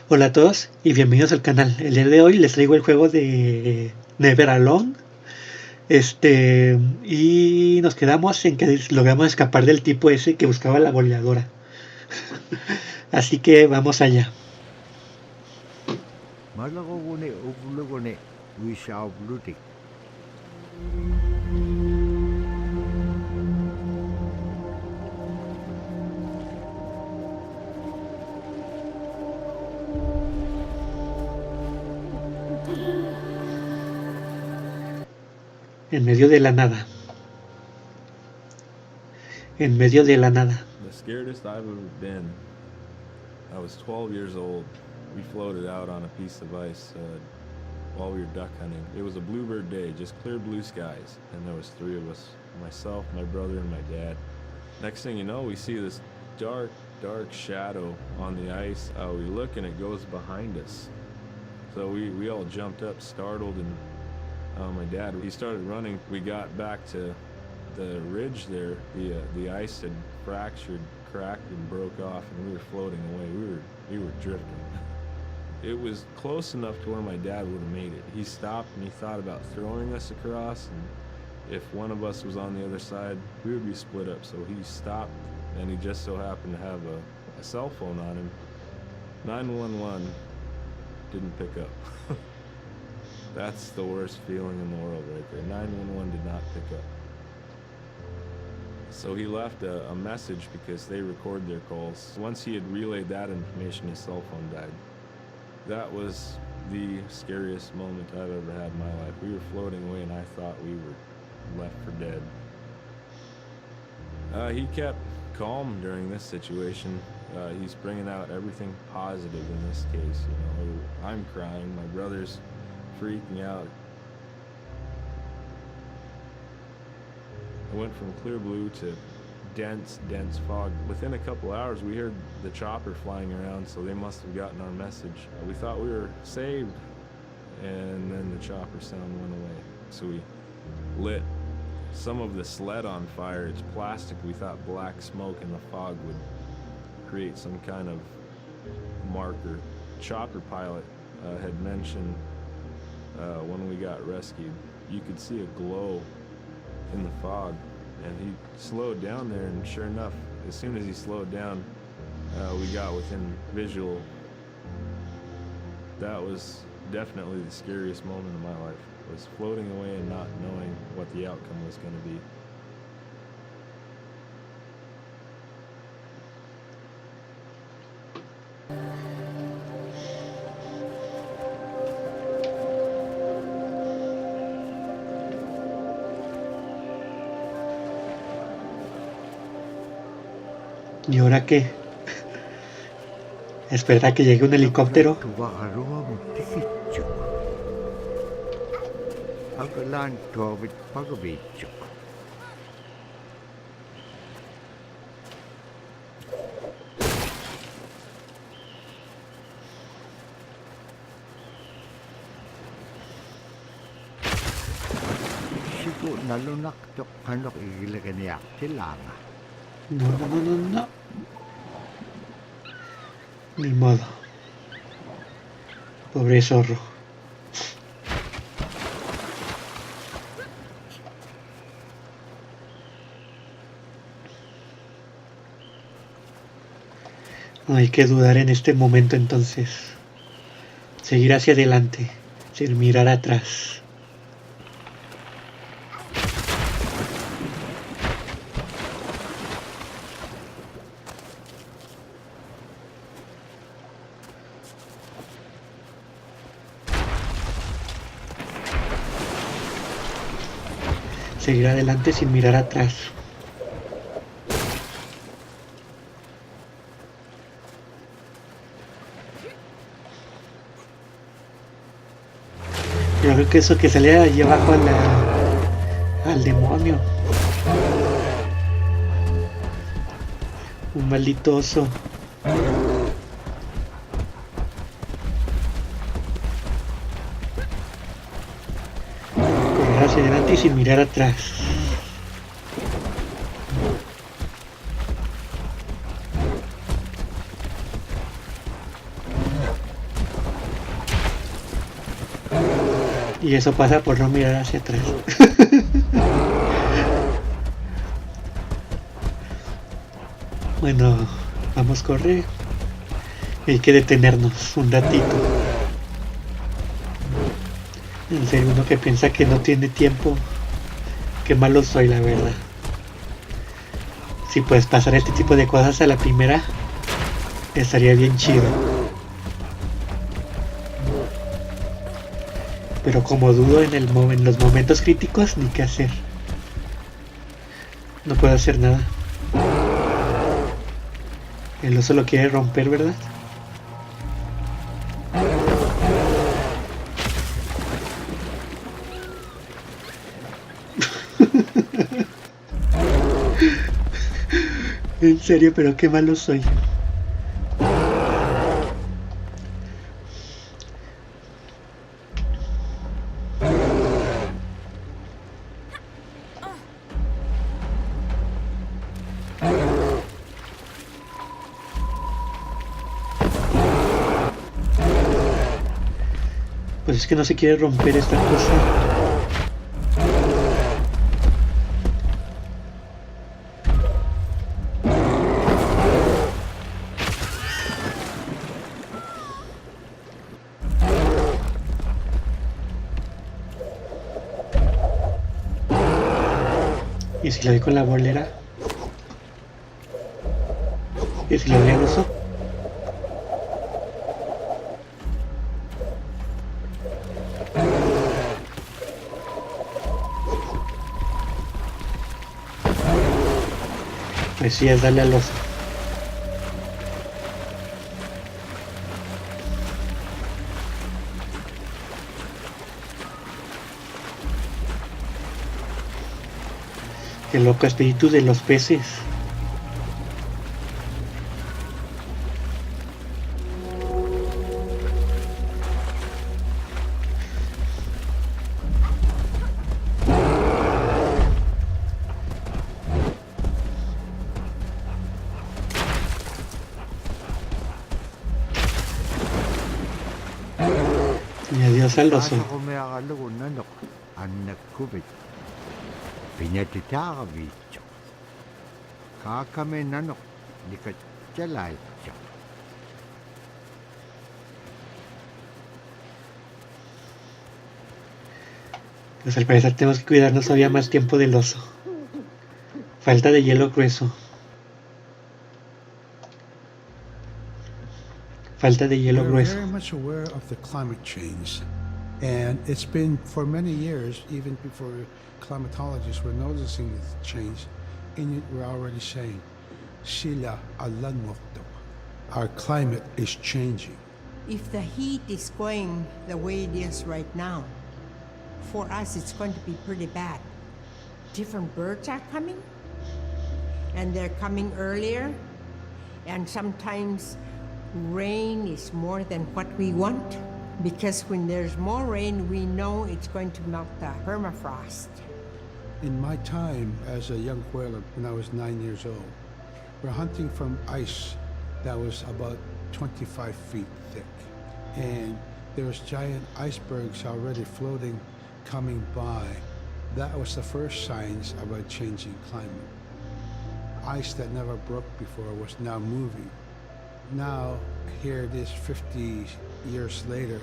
Hola a todos y bienvenidos al canal. El día de hoy les traigo el juego de Never Alone. Y nos quedamos en que logramos escapar del tipo ese que buscaba la goleadora. Así que vamos allá. En medio de la nada. En medio de la nada. The scaredest I've ever been. I was 12 years old. We floated out on a piece of ice while we were duck hunting. It was a bluebird day, just clear blue skies, and there was 3 of us, myself, my brother, and my dad. Next thing you know, we see this dark shadow on the ice. We look and it goes behind us. So we all jumped up, startled, and my dad, he started running. We got back to the ridge there. The ice had fractured, cracked, and broke off, and we were floating away. We were drifting. It was close enough to where my dad would have made it. He stopped and he thought about throwing us across, and if one of us was on the other side, we would be split up. So he stopped, and he just so happened to have a cell phone on him. 911 didn't pick up. That's the worst feeling in the world right there. 911 did not pick up. So he left a message because they record their calls. Once he had relayed that information, his cell phone died. That was the scariest moment I've ever had in my life. We were floating away and I thought we were left for dead. He kept calm during this situation. He's bringing out everything positive in this case. You know, I'm crying, my brother's freaking out. I went from clear blue to dense fog. Within a couple hours, we heard the chopper flying around, so they must have gotten our message. We thought we were saved, and then the chopper sound went away. So we lit some of the sled on fire. It's plastic. We thought black smoke in the fog would create some kind of marker. Chopper pilot had mentioned when we got rescued, you could see a glow in the fog, and he slowed down there, and sure enough, as soon as he slowed down, we got within visual. That was definitely the scariest moment of my life, was floating away and not knowing what the outcome was going to be. ¿Y ahora qué? ¿Esperar a que llegue un helicóptero? No. Ni modo. Pobre zorro. No hay que dudar en este momento entonces. Seguir hacia adelante, sin mirar atrás. Seguir adelante sin mirar atrás. Yo creo que eso que sale allí abajo al demonio. Un maldito oso. Correr hacia adelante y sin mirar atrás. Y eso pasa por no mirar hacia atrás. Bueno, vamos a correr. Hay que detenernos un ratito. En serio, uno que piensa que no tiene tiempo, qué malo soy, la verdad. Si puedes pasar este tipo de cosas a la primera, estaría bien chido. Pero como dudo en los momentos críticos, ni qué hacer. No puedo hacer nada. El oso lo quiere romper, ¿verdad? En serio, pero qué malo soy. Pues es que no se quiere romper esta cosa. ¿Y si le doy con la bolera? ¿Y si le doy al oso? Pues sí, es darle al oso. El loco espíritu de los peces. Y adiós al oso. Pues al parecer tenemos que cuidarnos todavía más tiempo del oso. Falta de hielo grueso. Falta de hielo We're grueso. very much aware of the climate change, and it's been for many years, even before climatologists were noticing this change. In it, we're already saying, "Sila alan mokto." Our climate is changing. If the heat is going the way it is right now, for us it's going to be pretty bad. Different birds are coming, and they're coming earlier, and sometimes rain is more than what we want, because when there's more rain, we know it's going to melt the permafrost. In my time as a young whaler, when I was 9 years old, we're hunting from ice that was about 25 feet thick, and there was giant icebergs already floating, coming by. That was the first signs of a changing climate. Ice that never broke before was now moving. Now, here it is 50 years later,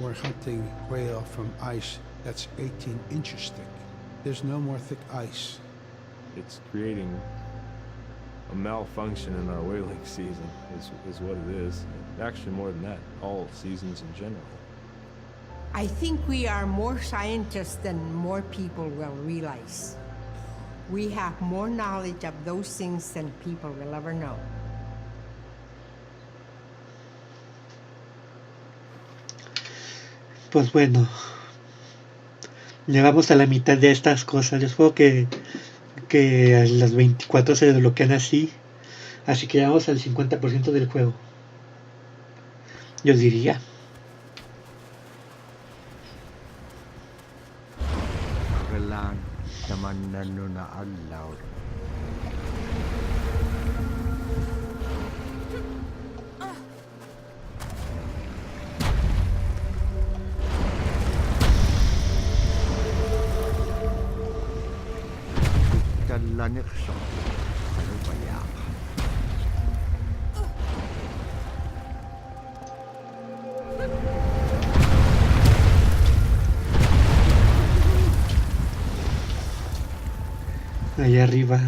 we're hunting whale from ice that's 18 inches thick. There's no more thick ice. It's creating a malfunction in our whaling season, is what it is. Actually, more than that, all seasons in general. I think we are more scientists than more people will realize. We have more knowledge of those things than people will ever know. Pues bueno, llegamos a la mitad de estas cosas. Yo supongo que a las 24 se desbloquean así. Así que llegamos al 50% del juego. Yo diría. anexo al viaje. Allá arriba.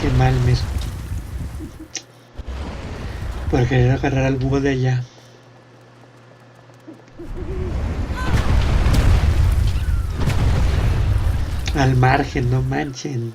Qué mal me... Por querer agarrar al búho de allá. Al margen, no manchen.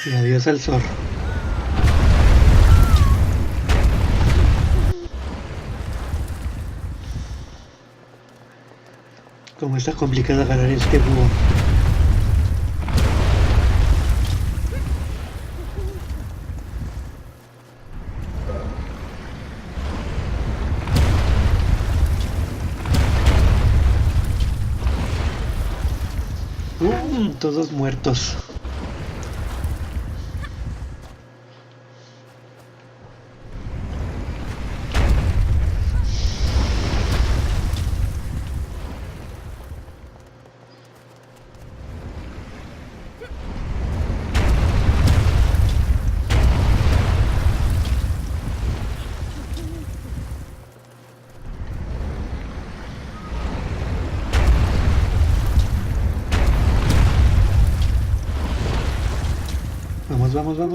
Y adiós al zorro. Como está complicado agarrar este búho. Todos muertos.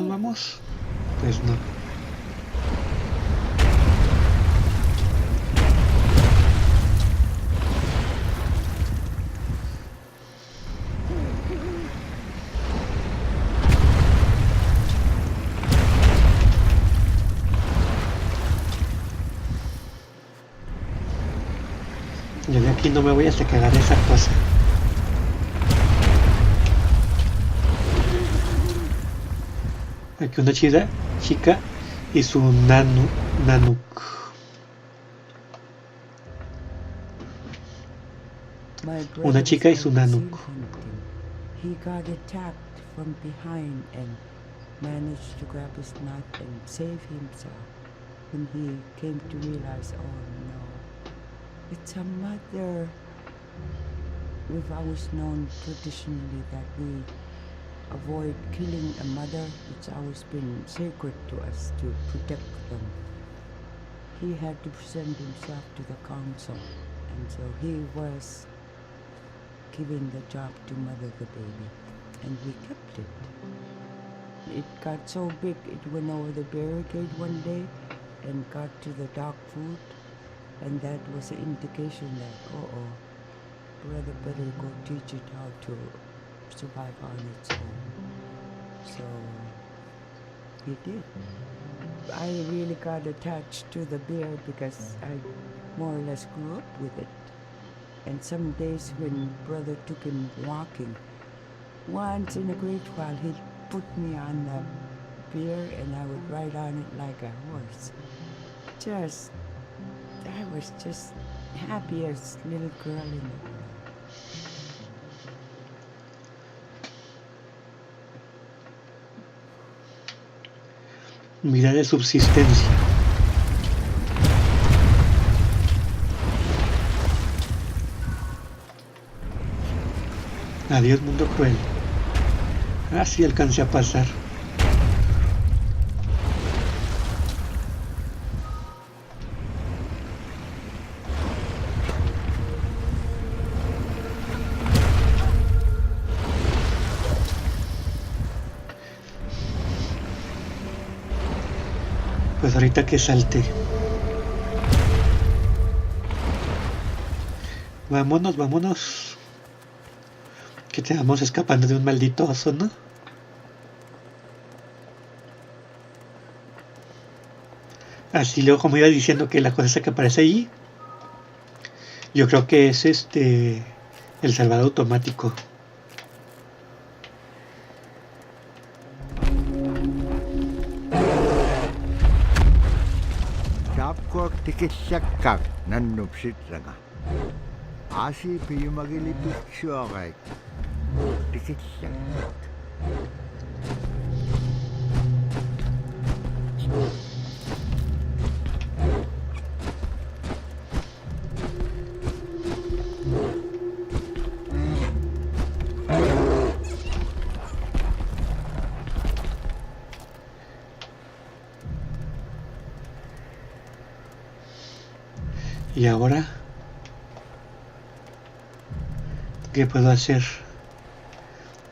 Vamos. Pues no. Yo de aquí no me voy hasta que agarre esa cosa. Aquí una chica y su nanuk. Una chica y su nanuk. He got attacked from behind and managed to grab his knife and save himself. When he came to realize, oh no, it's a mother. We've always known traditionally that we avoid killing a mother. It's always been sacred to us to protect them. He had to present himself to the council, and so he was given the job to mother the baby, and we kept it. It got so big it went over the barricade one day and got to the dog food, and that was an indication that, brother better go teach it how to survive on its own. So he did. I really got attached to the bear because I more or less grew up with it. And some days when brother took him walking, once in a great while he'd put me on the bear and I would ride on it like a horse. I was just happiest little girl in the world. Vida de subsistencia. Adiós mundo cruel. Así alcancé a pasar. Pues ahorita que salte. Vámonos. Que te vamos escapando de un maldito oso, ¿no? Así luego, como iba diciendo que la cosa esa que aparece allí, yo creo que es el salvado automático. Tapkuak tikissakak nannupsitranga. Asi piyumagilipitsuarait. Tikissakak. Y ahora, ¿qué puedo hacer?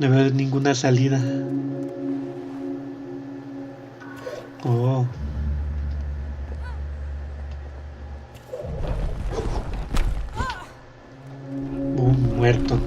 No veo ninguna salida. Oh. Muerto.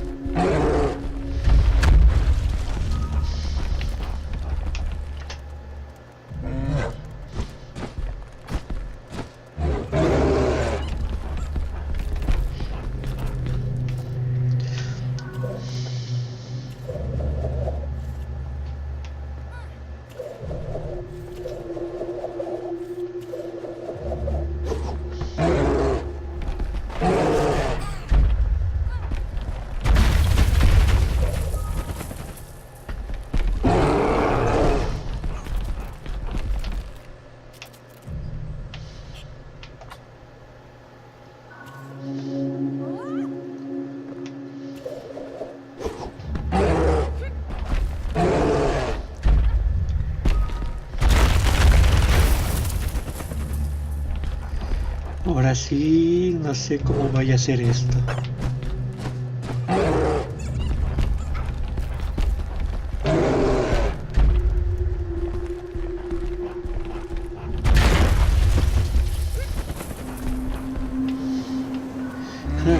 Ahora sí, no sé cómo vaya a ser esto.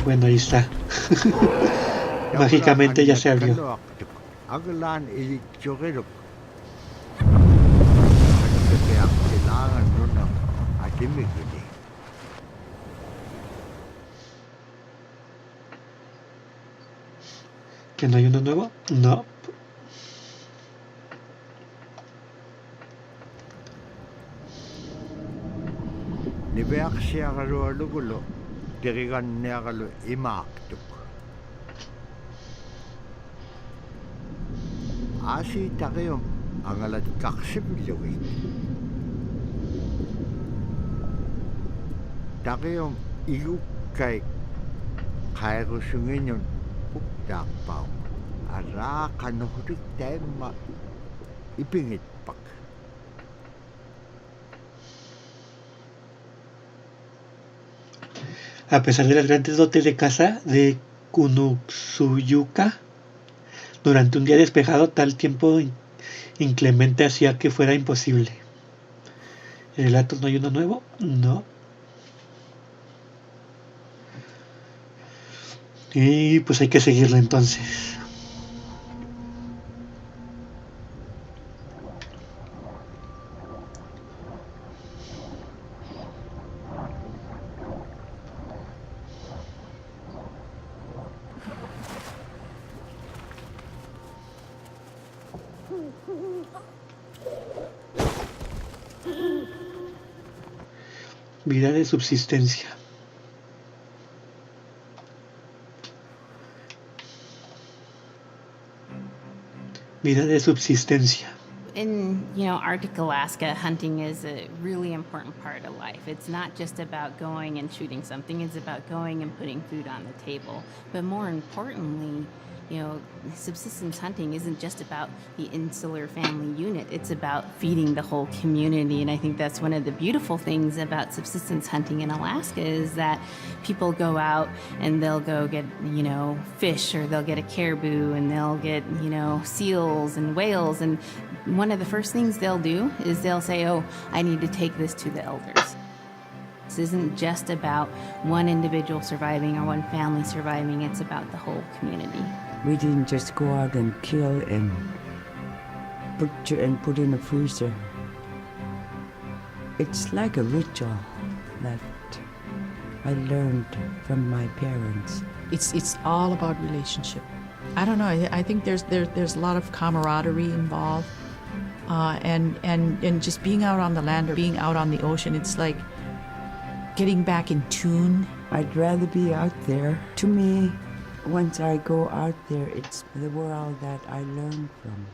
Bueno, ahí está. Mágicamente ya se abrió. Aglan ilitsuriluk. Kaya kailangan nun ng atimigili. ¿Que no hay uno nuevo? No. Nibeak siya kalualugulo. Dirigan niya kalu imaktuk. Asi takayom ang alat kaksibilawin. Takayom iyukay kairusungin yun pukdakpaw. Ara kanuhurik tema ipingit pak. A pesar de las grandes dotes de caza de Kunutsuyuka, durante un día despejado, tal tiempo inclemente hacía que fuera imposible. ¿En el Atos no hay uno nuevo? No. Y pues hay que seguirlo entonces. Vida de subsistencia. Vida de subsistencia. In, Arctic Alaska, hunting is a really important part of life. It's not just about going and shooting something, it's about going and putting food on the table. But more importantly, subsistence hunting isn't just about the insular family unit. It's about feeding the whole community. And I think that's one of the beautiful things about subsistence hunting in Alaska is that people go out and they'll go get, fish, or they'll get a caribou, and they'll get, seals and whales. And one of the first things they'll do is they'll say, oh, I need to take this to the elders. This isn't just about one individual surviving or one family surviving. It's about the whole community. We didn't just go out and kill and butcher and put in a freezer. It's like a ritual that I learned from my parents. It's all about relationship. I don't know. I think there's a lot of camaraderie involved, and just being out on the land or being out on the ocean. It's like getting back in tune. I'd rather be out there. To me, once I go out there, it's the world that I learn from.